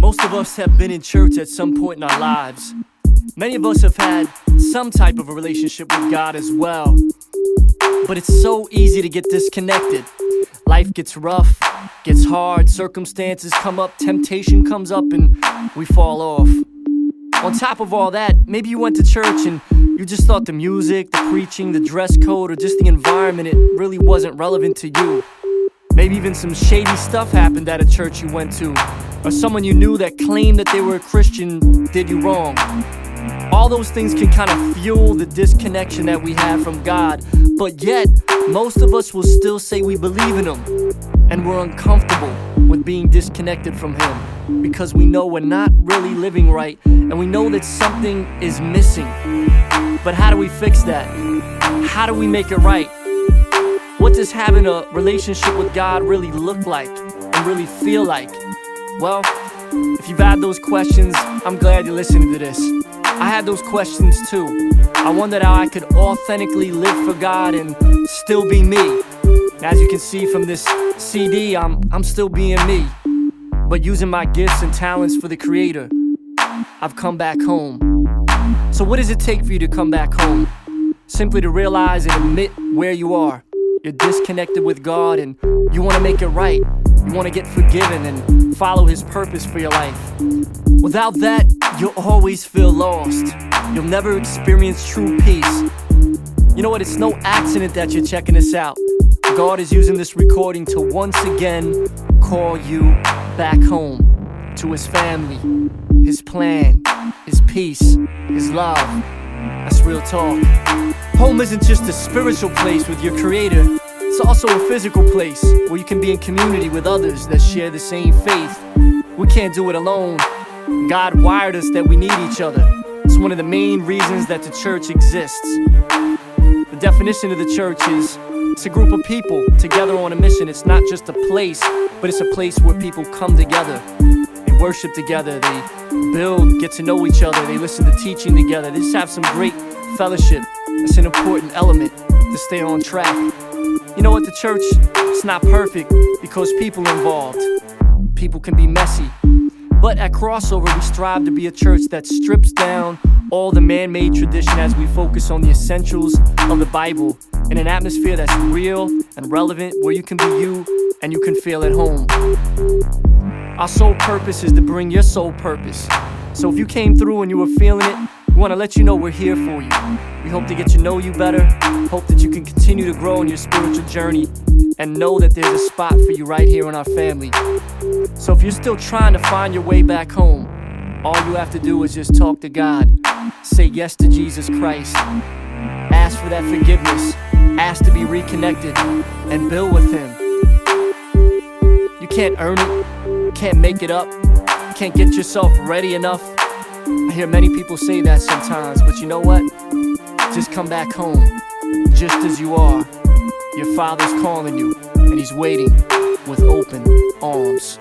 Most of us have been in church at some point in our lives. Many of us have had some type of a relationship with God as well. But it's so easy to get disconnected. Life gets rough, gets hard, circumstances come up, temptation comes up, and we fall off. On top of all that, maybe you went to church and you just thought the music, the preaching, the dress code, or just the environment, it really wasn't relevant to you. Maybe even some shady stuff happened at a church you went to, or someone you knew that claimed that they were a Christian did you wrong. All those things can kind of fuel the disconnection that we have from God, but yet, most of us will still say we believe in Him, and we're uncomfortable with being disconnected from Him, because we know we're not really living right, and we know that something is missing. But how do we fix that? How do we make it right? What does having a relationship with God really look like and really feel like? Well, if you've had those questions, I'm glad you're listening to this. I had those questions too. I wondered how I could authentically live for God and still be me. As you can see from this CD, I'm still being me, but using my gifts and talents for the Creator. I've come back home. So what does it take for you to come back home? Simply to realize and admit where you are. You're disconnected with God and you want to make it right. You want to get forgiven and follow His purpose for your life. Without that, you'll always feel lost. You'll never experience true peace. You know what? It's no accident that you're checking this out. God is using this recording to once again call you back home to His family, His plan, His peace, His love. That's real talk. Home isn't just a spiritual place with your Creator. It's also a physical place where you can be in community with others that share the same faith. We can't do it alone. God wired us that we need each other. It's one of the main reasons that the church exists. The definition of the church is it's a group of people together on a mission. It's not just a place, but it's a place where people come together. They worship together, they build, get to know each other, they listen to teaching together. They just have some great fellowship. It's an important element to stay on track. You know what, the church, it's not perfect because people are involved. People can be messy. But at Crossover, we strive to be a church that strips down all the man-made tradition as we focus on the essentials of the Bible in an atmosphere that's real and relevant, where you can be you and you can feel at home. Our sole purpose is to bring your soul purpose. So if you came through and you were feeling it, we want to let you know we're here for you. We hope to get to know you better, hope that you can continue to grow in your spiritual journey, and know that there's a spot for you right here in our family. So if you're still trying to find your way back home, all you have to do is just talk to God. Say yes to Jesus Christ. Ask for that forgiveness. Ask to be reconnected and build with Him. You can't earn it. You can't make it up. You can't get yourself ready enough. I hear many people say that sometimes, but you know what? Just come back home, just as you are. Your Father's calling you, and He's waiting with open arms.